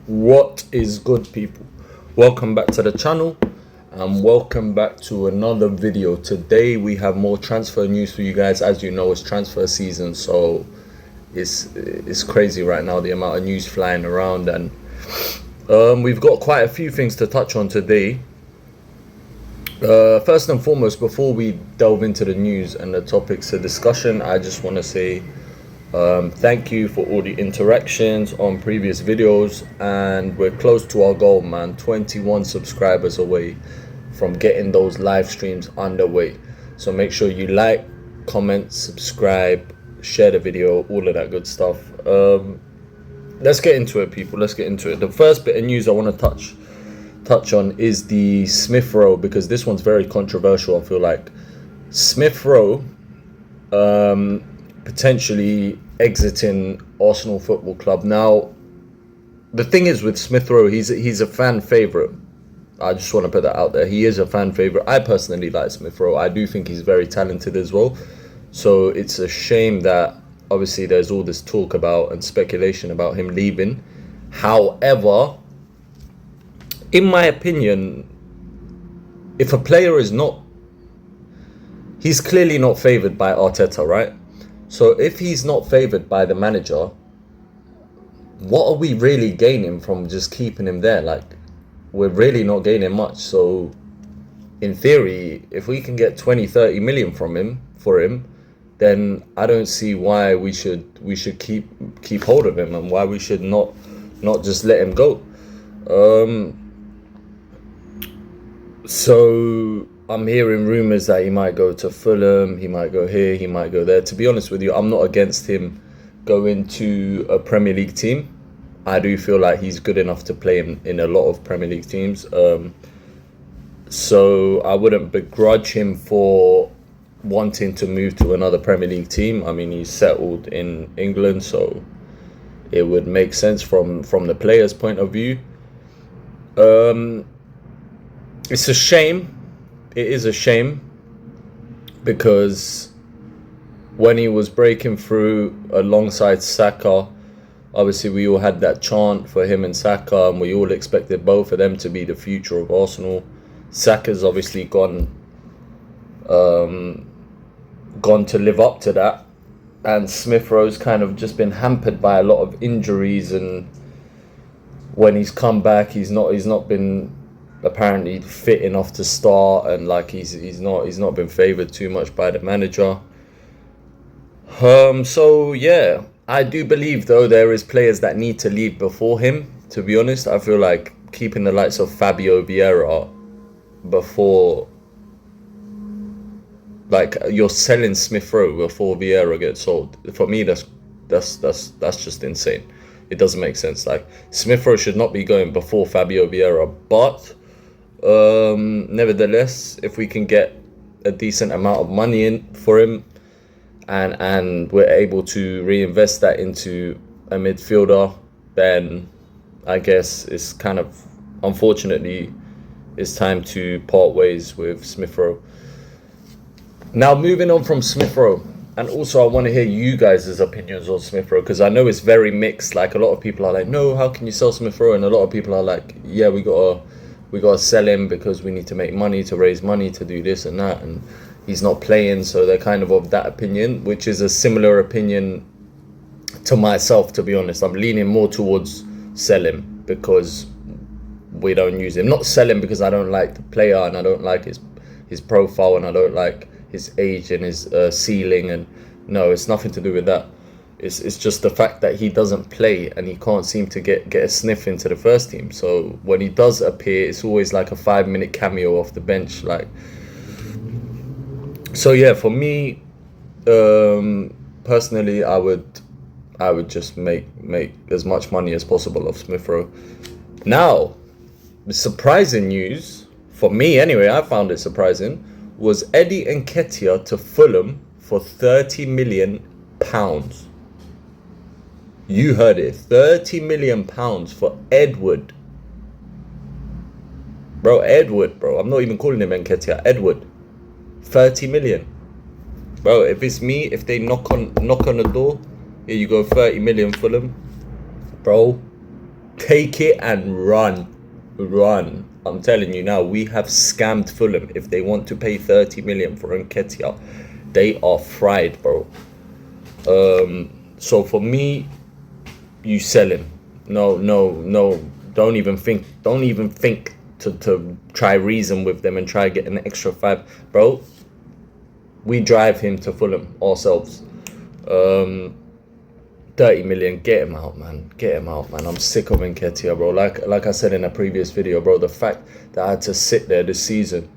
What is good, people? Welcome back to the channel and welcome back to another video. Today we have more transfer news for you guys. As you know, it's transfer season, so it's crazy right now, the amount of news flying around, and we've got quite a few things to touch on today. First and foremost, before we delve into the news and the topics of discussion, I just want to say thank you for all the interactions on previous videos, and we're close to our goal, man. 21 subscribers away from getting those live streams underway. So make sure you like, comment, subscribe, share the video, all of that good stuff. Let's get into it, people. Let's get into it. The first bit of news I want to touch on is the Smith Rowe, because this one's very controversial. I feel like Smith Rowe potentially exiting Arsenal Football Club. Now, the thing is with Smith Rowe, he's a fan favourite. I just want to put that out there. He is a fan favourite. I personally like Smith Rowe. I do think he's very talented as well. So it's a shame that obviously there's all this talk about and speculation about him leaving. However, in my opinion, if a player is not, he's clearly not favoured by Arteta, right? So if he's not favoured by the manager, what are we really gaining from just keeping him there? Like, we're really not gaining much. So in theory, if we can get 20-30 million for him, then I don't see why we should keep hold of him, and why we should not just let him go. So I'm hearing rumours that he might go to Fulham, he might go here, he might go there. To be honest with you, I'm not against him going to a Premier League team. I do feel like he's good enough to play in a lot of Premier League teams. So I wouldn't begrudge him for wanting to move to another Premier League team. I mean, he's settled in England, so it would make sense from the player's point of view. It's a shame. It is a shame, because when he was breaking through alongside Saka, obviously we all had that chant for him and Saka, and we all expected both of them to be the future of Arsenal. Saka's obviously gone to live up to that, and Smith Rowe's kind of just been hampered by a lot of injuries, and when he's come back, he's not been apparently fit enough to start, and like he's not been favoured too much by the manager. So yeah, I do believe though there is players that need to leave before him. To be honest, I feel like keeping the likes of Fabio Vieira before, like, you're selling Smith Rowe before Vieira gets sold. For me, that's just insane. It doesn't make sense. Like, Smith Rowe should not be going before Fabio Vieira, but nevertheless, if we can get a decent amount of money in for him, and we're able to reinvest that into a midfielder, then I guess it's kind of, unfortunately, it's time to part ways with Smith Rowe. Now, moving on from Smith Rowe, and also I want to hear you guys' opinions on Smith Rowe, because I know it's very mixed. Like, a lot of people are like, no, how can you sell Smith Rowe? And a lot of people are like, yeah, we gotta sell him because we need to make money, to raise money, to do this and that, and he's not playing. So they're kind of that opinion, which is a similar opinion to myself, to be honest. I'm leaning more towards sell him because we don't use him. Not sell him because I don't like the player and I don't like his profile and I don't like his age and his ceiling, and no, it's nothing to do with that. It's just the fact that he doesn't play and he can't seem to get a sniff into the first team. So when he does appear, it's always like a 5-minute cameo off the bench. Like, so yeah, for me, personally, I would just make as much money as possible off Smith Rowe. Now, the surprising news for me, anyway, I found it surprising, was Eddie Nketiah to Fulham for £30 million. You heard it, £30 million for Edward. Bro, Edward, bro. I'm not even calling him Nketiah. Edward. 30 million. Bro, if it's me, if they knock on the door, here you go, 30 million Fulham. Bro, Take it and run. Run. I'm telling you now, we have scammed Fulham. If they want to pay 30 million for Nketiah, they are fried, bro. So for me, you sell him. No. Don't even think to try reason with them and try get an extra 5, bro. We drive him to Fulham ourselves. 30 million, get him out, man. Get him out, man. I'm sick of Nketiah, bro. Like I said in a previous video, bro, the fact that I had to sit there this season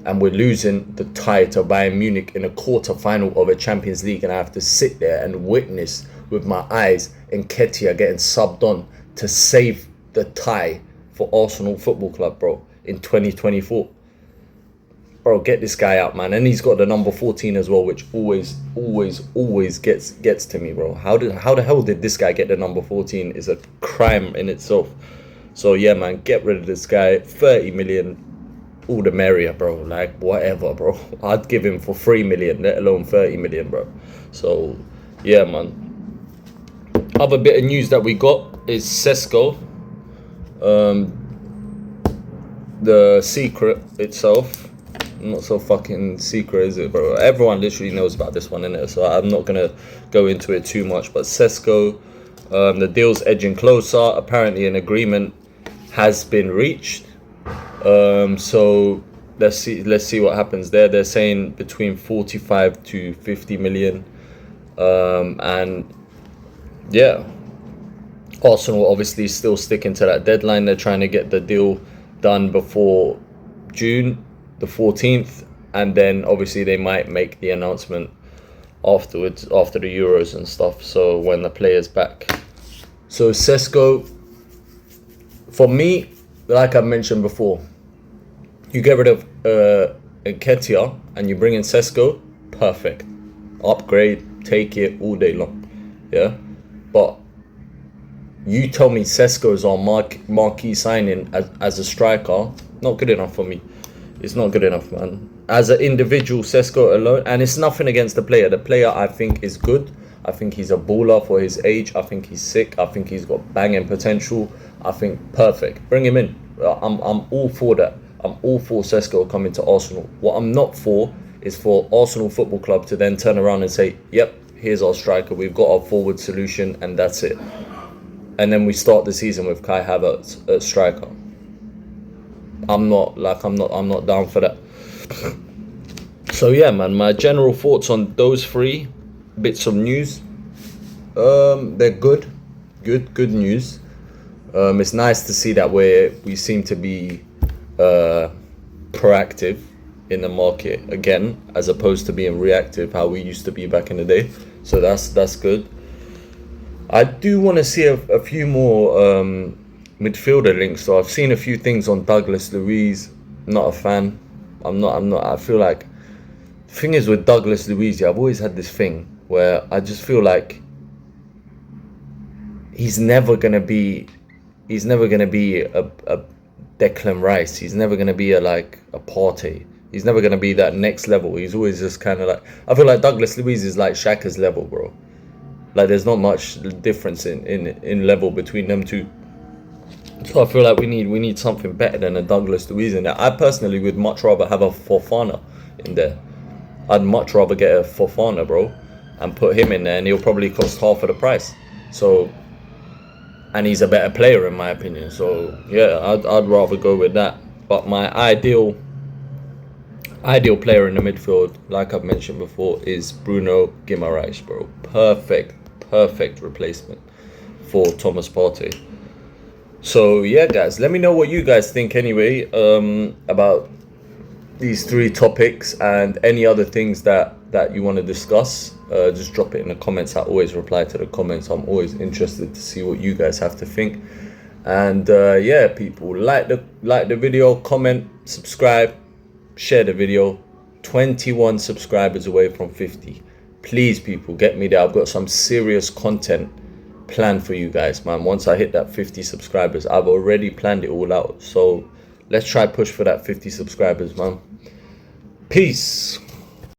and we're losing the tie to Bayern Munich in a quarter-final of a Champions League, and I have to sit there and witness with my eyes Nketiah getting subbed on to save the tie for Arsenal Football Club, bro, in 2024. Bro, get this guy out, man. And he's got the number 14 as well, which always gets to me, bro. How the hell did this guy get the number 14 is a crime in itself. So yeah, man, get rid of this guy. 30 million, all the merrier, bro. Like, whatever, bro. I'd give him for 3 million, let alone 30 million, bro. So yeah, man. Other bit of news that we got is Sesko. The secret itself, not so fucking secret, is it, bro? Everyone literally knows about this one, innit? So I'm not gonna go into it too much. But Sesko, the deal's edging closer. Apparently, an agreement has been reached. So let's see what happens there. They're saying between 45 to 50 million, and yeah, Arsenal obviously still sticking to that deadline. They're trying to get the deal done before June the 14th, and then obviously they might make the announcement afterwards, after the Euros and stuff, so when the player's back. So Sesko, for me, like I mentioned before, you get rid of Nketiah and you bring in Sesko, perfect. Upgrade, take it all day long. Yeah? But you tell me Sesko is our marquee signing as a striker, not good enough for me. It's not good enough, man. As an individual, Sesko alone, and it's nothing against the player. The player, I think, is good. I think he's a baller for his age. I think he's sick. I think he's got banging potential. I think perfect. Bring him in. I'm all for that. I'm all for Sesko coming to Arsenal. What I'm not for is for Arsenal Football Club to then turn around and say, yep, here's our striker. We've got our forward solution, and that's it. And then we start the season with Kai Havertz at striker. I'm not down for that. So yeah, man, my general thoughts on those 3 bits of news. They're good news. It's nice to see that we seem to be proactive in the market again, as opposed to being reactive how we used to be back in the day. So that's good. I do want to see a few more midfielder links. So I've seen a few things on Douglas Luiz. Not a fan. I'm not. I feel like the thing is with Douglas Luiz, yeah, I've always had this thing where I just feel like he's never gonna be a Declan Rice. He's never gonna be a Partey. He's never gonna be that next level. He's always just kind of like, I feel like Douglas Luiz is like Xhaka's level, bro. Like there's not much difference in level between them two. So I feel like we need something better than a Douglas Luiz in there. I personally would much rather have a Fofana in there. I'd much rather get a Fofana, bro, and put him in there, and he'll probably cost half of the price. So, and he's a better player in my opinion. So yeah, I'd rather go with that. But my ideal player in the midfield, like I've mentioned before, is Bruno Guimaraes, bro. Perfect replacement for Thomas Partey. So yeah, guys, let me know what you guys think anyway, about these 3 topics and any other things that you want to discuss. Just drop it in the comments. I always reply to the comments. I'm always interested to see what you guys have to think. And yeah, people, like the video, comment, subscribe, share the video. 21 subscribers away from 50. Please, people, get me there. I've got some serious content planned for you guys, man. Once I hit that 50 subscribers, I've already planned it all out. So let's try push for that 50 subscribers, man. Peace.